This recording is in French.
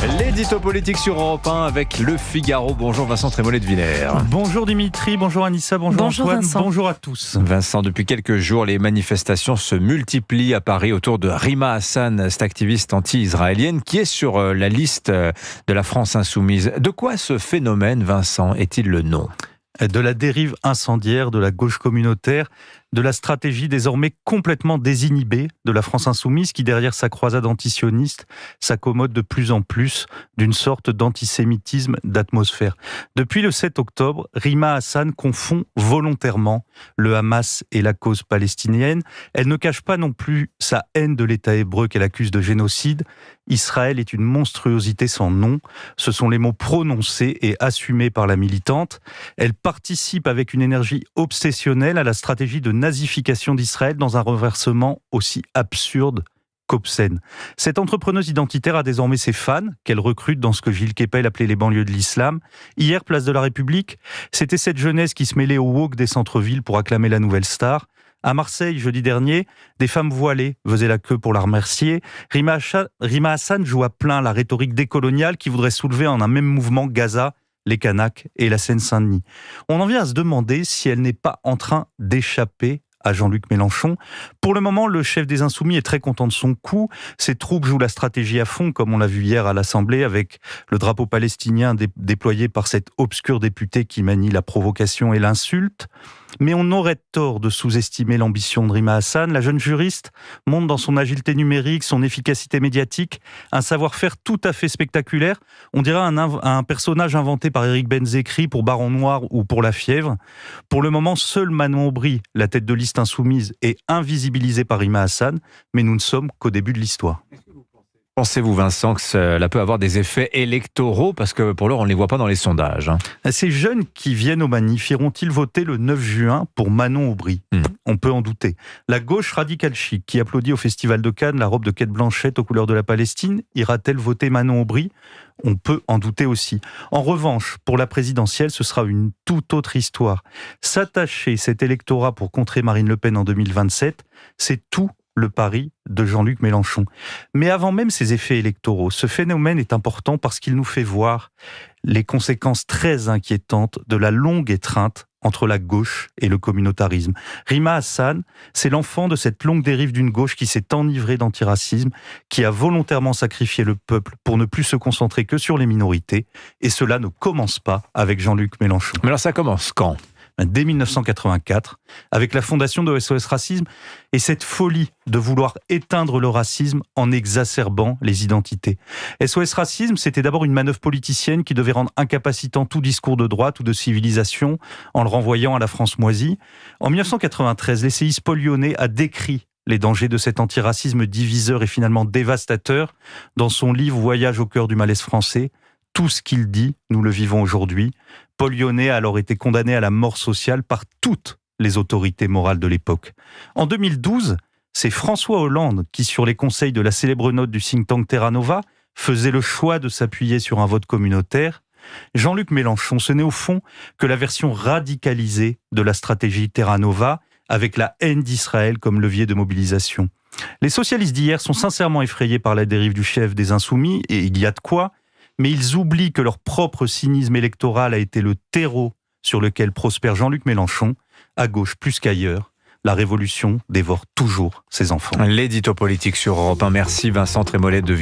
L'édito politique sur Europe 1 avec Le Figaro. Bonjour Vincent Trémollet de Villers. Bonjour Dimitri, bonjour Anissa, bonjour Antoine, Vincent. bonjour à tous. Vincent, depuis quelques jours, les manifestations se multiplient à Paris autour de Rima Hassan, cette activiste anti-israélienne qui est sur la liste de la France insoumise. De quoi ce phénomène, Vincent, est-il le nom ? De la dérive incendiaire de la gauche communautaire, de la stratégie désormais complètement désinhibée de la France insoumise qui, derrière sa croisade antisioniste, s'accommode de plus en plus d'une sorte d'antisémitisme d'atmosphère. Depuis le 7 octobre, Rima Hassan confond volontairement le Hamas et la cause palestinienne. Elle ne cache pas non plus sa haine de l'État hébreu qu'elle accuse de génocide. Israël est une monstruosité sans nom. Ce sont les mots prononcés et assumés par la militante. Elle participe avec une énergie obsessionnelle à la stratégie de nazification d'Israël dans un renversement aussi absurde qu'obscène. Cette entrepreneuse identitaire a désormais ses fans, qu'elle recrute dans ce que Gilles Kepel appelait les banlieues de l'islam. Hier, place de la République, c'était cette jeunesse qui se mêlait au woke des centres-villes pour acclamer la nouvelle star. À Marseille, jeudi dernier, des femmes voilées faisaient la queue pour la remercier. Rima Hassan joue à plein la rhétorique décoloniale qui voudrait soulever en un même mouvement Gaza, les Kanaks et la Seine-Saint-Denis. On en vient à se demander si elle n'est pas en train d'échapper à Jean-Luc Mélenchon. Pour le moment, le chef des Insoumis est très content de son coup. Ses troupes jouent la stratégie à fond, comme on l'a vu hier à l'Assemblée, avec le drapeau palestinien déployé par cet obscur député qui manie la provocation et l'insulte. Mais on aurait tort de sous-estimer l'ambition de Rima Hassan. La jeune juriste montre dans son agilité numérique, son efficacité médiatique, un savoir-faire tout à fait spectaculaire. On dirait un personnage inventé par Éric Benzekri pour Baron Noir ou pour La Fièvre. Pour le moment, seul Manon Aubry, la tête de liste insoumise, est invisibilisée par Rima Hassan, mais nous ne sommes qu'au début de l'histoire. Pensez-vous, Vincent, que cela peut avoir des effets électoraux ? Parce que pour l'heure, on ne les voit pas dans les sondages. Ces jeunes qui viennent aux manifs iront-ils voter le 9 juin pour Manon Aubry ? On peut en douter. La gauche radicale chic qui applaudit au Festival de Cannes la robe de Cate Blanchett aux couleurs de la Palestine, ira-t-elle voter Manon Aubry ? On peut en douter aussi. En revanche, pour la présidentielle, ce sera une toute autre histoire. S'attacher cet électorat pour contrer Marine Le Pen en 2027, c'est tout le pari de Jean-Luc Mélenchon. Mais avant même ces effets électoraux, ce phénomène est important parce qu'il nous fait voir les conséquences très inquiétantes de la longue étreinte entre la gauche et le communautarisme. Rima Hassan, c'est l'enfant de cette longue dérive d'une gauche qui s'est enivrée d'antiracisme, qui a volontairement sacrifié le peuple pour ne plus se concentrer que sur les minorités. Et cela ne commence pas avec Jean-Luc Mélenchon. Mais alors ça commence quand ? Dès 1984, avec la fondation de SOS Racisme et cette folie de vouloir éteindre le racisme en exacerbant les identités. SOS Racisme, c'était d'abord une manœuvre politicienne qui devait rendre incapacitant tout discours de droite ou de civilisation en le renvoyant à la France moisie. En 1993, l'essayiste Paul Lyonnais a décrit les dangers de cet antiracisme diviseur et finalement dévastateur dans son livre « Voyage au cœur du malaise français ». Tout ce qu'il dit, nous le vivons aujourd'hui. Paul Lyonnais a alors été condamné à la mort sociale par toutes les autorités morales de l'époque. En 2012, c'est François Hollande qui, sur les conseils de la célèbre note du think tank Terra Nova, faisait le choix de s'appuyer sur un vote communautaire. Jean-Luc Mélenchon, ce n'est au fond que la version radicalisée de la stratégie Terra Nova, avec la haine d'Israël comme levier de mobilisation. Les socialistes d'hier sont sincèrement effrayés par la dérive du chef des Insoumis, et il y a de quoi, mais ils oublient que leur propre cynisme électoral a été le terreau sur lequel prospère Jean-Luc Mélenchon. À gauche plus qu'ailleurs, la révolution dévore toujours ses enfants. L'édito politique sur Europe 1. Merci Vincent Trémollet de Villers.